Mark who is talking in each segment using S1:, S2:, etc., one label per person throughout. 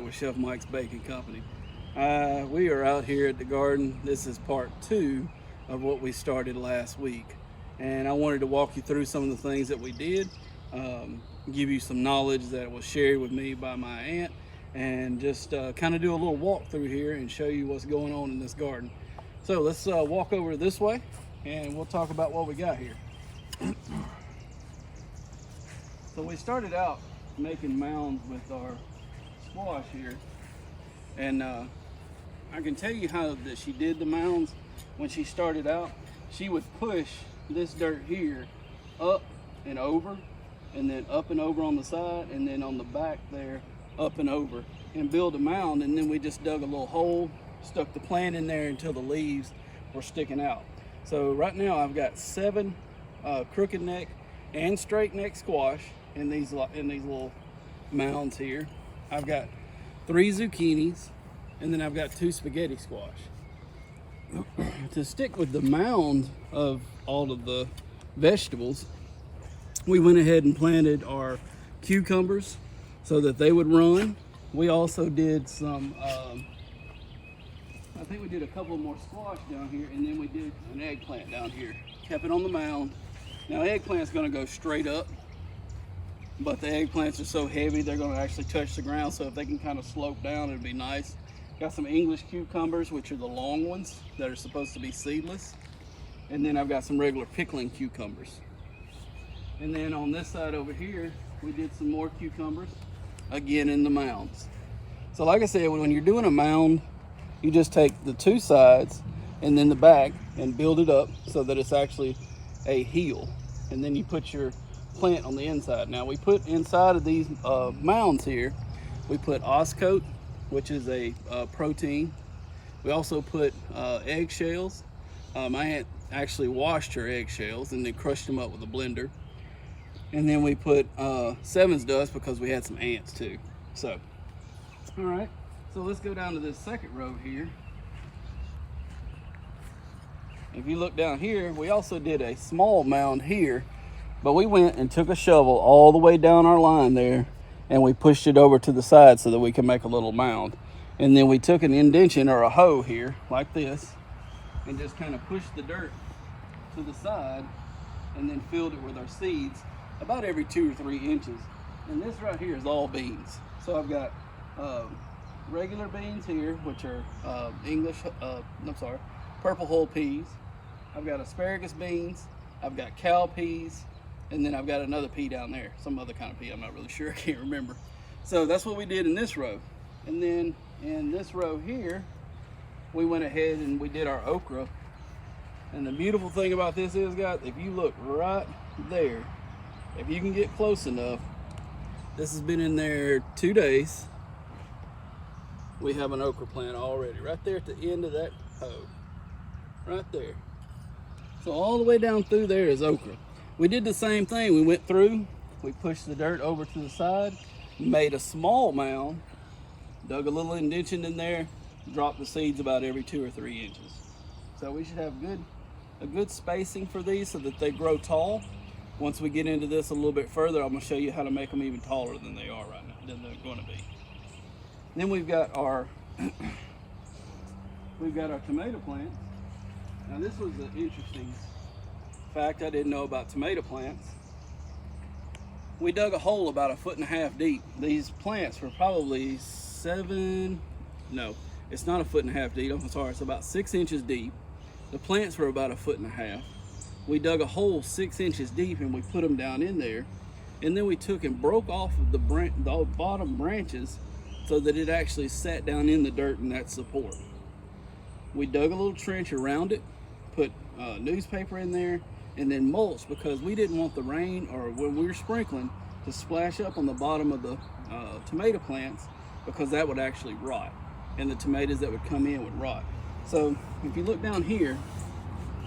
S1: With Chef Mike's Baking Company. We are out here at the garden. This is part 2 of what we started last week, and I wanted to walk you through some of the things that we did, give you some knowledge that was shared with me by my aunt, and just kind of do a little walk through here and show you what's going on in this garden. So let's walk over this way and we'll talk about what we got here. So we started out making mounds with our squash here, and I can tell you how that she did the mounds. When she started out, she would push this dirt here up and over, and then up and over on the side, and then on the back there up and over, and build a mound. And then we just dug a little hole, stuck the plant in there until the leaves were sticking out. So right now I've got 7 crooked neck and straight neck squash in these little mounds here. I've got 3 zucchinis, and then I've got 2 spaghetti squash. To stick with the mound of all of the vegetables, we went ahead and planted our cucumbers so that they would run. We also did some, I think we did a couple more squash down here, and then we did an eggplant down here. Kept it on the mound. Now eggplant's gonna go straight up, but the eggplants are so heavy they're going to actually touch the ground, so if they can kind of slope down, it'd be nice. Got some English cucumbers, which are the long ones that are supposed to be seedless, and then I've got some regular pickling cucumbers. And then on this side over here we did some more cucumbers, again in the mounds. So like I said, when you're doing a mound, you just take the 2 sides and then the back and build it up so that it's actually a heel, and then you put your plant on the inside. Now we put inside of these mounds here, we put Oscoat, which is a protein. We also put eggshells. My aunt actually washed her eggshells and then crushed them up with a blender. And then we put Sevens dust because we had some ants too. So, all right, so let's go down to this second row here. If you look down here, we also did a small mound here, but we went and took a shovel all the way down our line there, and we pushed it over to the side so that we could make a little mound. And then we took an indention or a hoe here, like this, and just kind of pushed the dirt to the side, and then filled it with our seeds about every 2 or 3 inches. And this right here is all beans. So I've got regular beans here, which are purple whole peas. I've got asparagus beans. I've got cowpeas. And then I've got another pea down there, some other kind of pea, I'm not really sure, I can't remember. So that's what we did in this row. And then in this row here, we went ahead and we did our okra. And the beautiful thing about this is, guys, if you look right there, if you can get close enough, this has been in there 2 days. We have an okra plant already, right there at the end of that hoe, right there. So all the way down through there is okra. We did the same thing. We went through, we pushed the dirt over to the side, made a small mound, dug a little indention in there, dropped the seeds about every 2 or 3 inches. So we should have a good spacing for these so that they grow tall. Once we get into this a little bit further, I'm going to show you how to make them even taller than they are right now, than they're going to be. Then we've got our tomato plants. Now this was an interesting fact I didn't know about tomato plants. We dug a hole about 1.5 feet deep. These plants were probably it's not 1.5 feet deep, I'm sorry, it's about 6 inches deep. The plants were about 1.5 feet. We dug a hole 6 inches deep and we put them down in there, and then we took and broke off of the bottom branches so that it actually sat down in the dirt in that support. We dug a little trench around it, put newspaper in there, and then mulch, because we didn't want the rain or when we were sprinkling to splash up on the bottom of the tomato plants, because that would actually rot and the tomatoes that would come in would rot. So if you look down here,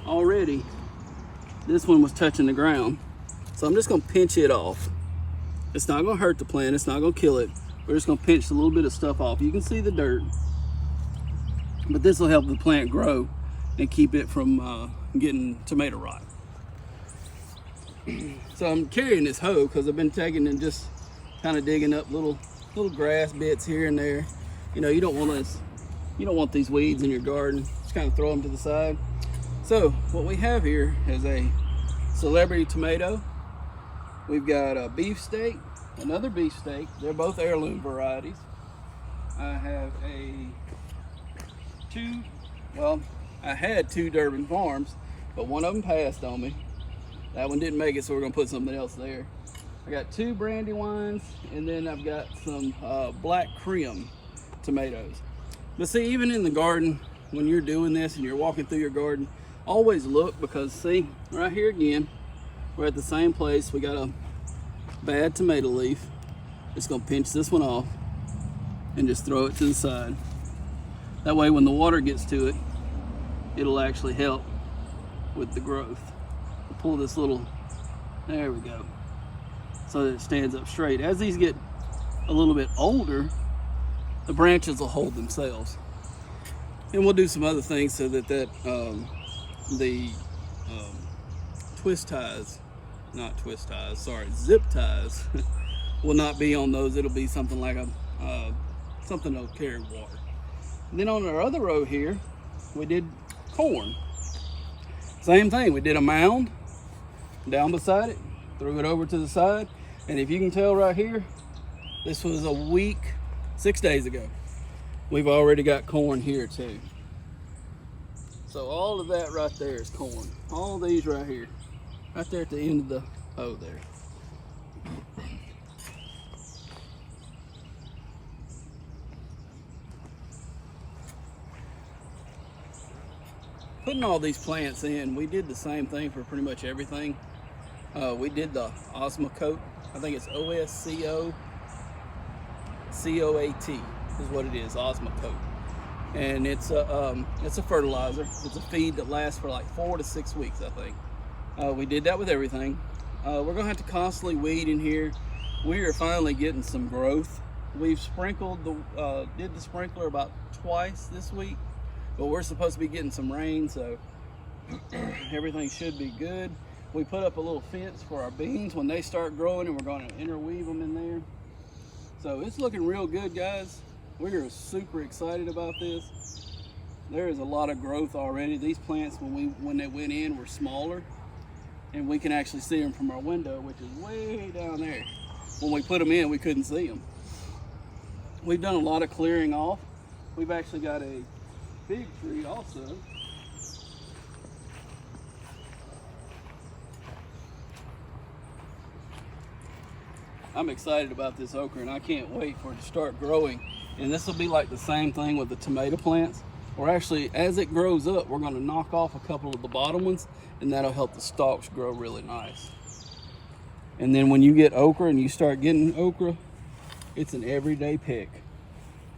S1: already this one was touching the ground. So I'm just gonna pinch it off. It's not gonna hurt the plant, it's not gonna kill it. We're just gonna pinch a little bit of stuff off. You can see the dirt, but this will help the plant grow and keep it from getting tomato rot. So I'm carrying this hoe because I've been taking and just kind of digging up little little grass bits here and there. You know, you don't want these weeds in your garden. Just kind of throw them to the side. So what we have here is a celebrity tomato. We've got a beefsteak, another beefsteak. They're both heirloom varieties. I have I had two Durban Farms, but one of them passed on me. That one didn't make it, so we're gonna put something else there. I got two Brandywines, and then I've got some black Cream tomatoes. But see, even in the garden, when you're doing this and you're walking through your garden, always look, because see, right here again, we're at the same place. We got a bad tomato leaf. Just gonna pinch this one off and just throw it to the side. That way when the water gets to it, it'll actually help with the growth. We'll pull this little, there we go, so that it stands up straight. As these get a little bit older, the branches will hold themselves. And we'll do some other things so that zip ties will not be on those. It'll be something like something that'll carry water. And then on our other row here, we did corn. Same thing, we did a mound down beside it, threw it over to the side, and if you can tell right here, this was a week, 6 days ago. We've already got corn here too. So all of that right there is corn. All of these right here, right there at the end of the O there. Putting all these plants in, we did the same thing for pretty much everything. We did the Osmo Coat. I think it's OSCOAT is what it is, Osmo Coat. And it's a fertilizer. It's a feed that lasts for like 4 to 6 weeks, I think. We did that with everything. We're gonna have to constantly weed in here. We are finally getting some growth. We've sprinkled did the sprinkler about twice this week, but we're supposed to be getting some rain, so everything should be good. We put up a little fence for our beans when they start growing, and we're going to interweave them in there. So it's looking real good, guys. We are super excited about this. There is a lot of growth already. These plants, when they went in, were smaller, and we can actually see them from our window, which is way down there. When we put them in, we couldn't see them. We've done a lot of clearing off. We've actually got a fig tree also. I'm excited about this okra, and I can't wait for it to start growing. And this will be like the same thing with the tomato plants. Or actually, as it grows up, we're going to knock off a couple of the bottom ones, and that'll help the stalks grow really nice. And then when you get okra and you start getting okra, it's an everyday pick.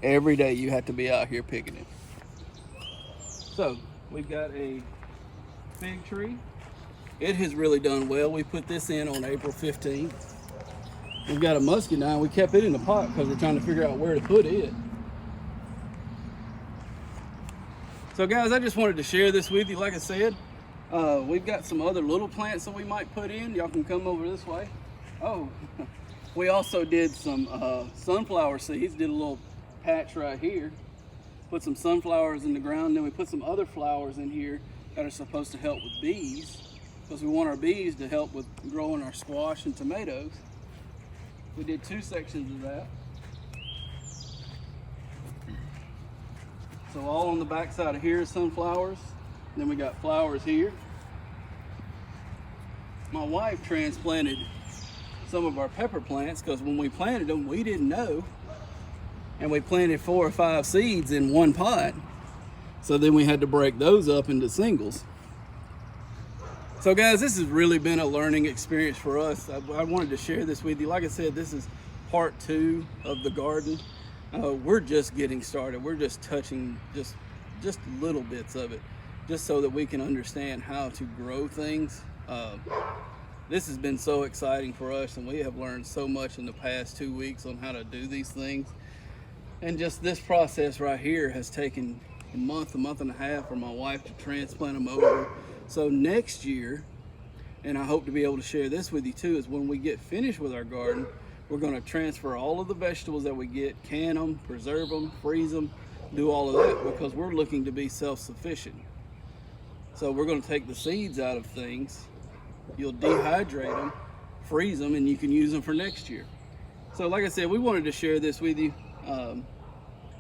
S1: Every day you have to be out here picking it. So we've got a fig tree. It has really done well. We put this in on April 15th. We've got a muscadine. We kept it in the pot because we're trying to figure out where to put it. So guys, I just wanted to share this with you. Like I said, we've got some other little plants that we might put in. Y'all can come over this way. Oh, we also did some sunflower seeds. Did a little patch right here. Put some sunflowers in the ground. Then we put some other flowers in here that are supposed to help with bees, because we want our bees to help with growing our squash and tomatoes. We did 2 sections of that. So all on the back side of here is sunflowers. Then we got flowers here. My wife transplanted some of our pepper plants because when we planted them, we didn't know. And we planted 4 or 5 seeds in one pot. So then we had to break those up into singles. So guys, this has really been a learning experience for us. I wanted to share this with you. Like I said, this is part 2 of the garden. We're just getting started. We're just touching just little bits of it, just so that we can understand how to grow things. This has been so exciting for us, and we have learned so much in the past 2 weeks on how to do these things. And just this process right here has taken a month and a half for my wife to transplant them over. So next year, and I hope to be able to share this with you too, is when we get finished with our garden, We're going to transfer all of the vegetables that we get, can them, preserve them, freeze them, do all of that, because we're looking to be self-sufficient. So we're going to take the seeds out of things, you'll dehydrate them, freeze them, and you can use them for next year. So like I said, we wanted to share this with you.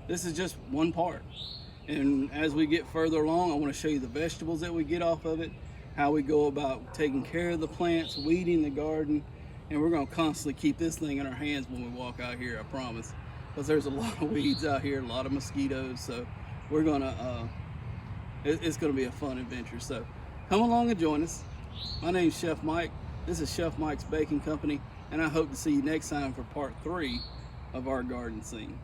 S1: This is just one part. And as we get further along, I want to show you the vegetables that we get off of it, how we go about taking care of the plants, weeding the garden, and we're going to constantly keep this thing in our hands when we walk out here, I promise. Because there's a lot of weeds out here, a lot of mosquitoes, so we're going to, it's going to be a fun adventure. So come along and join us. My name's Chef Mike. This is Chef Mike's Baking Company, and I hope to see you next time for part 3 of our garden scene.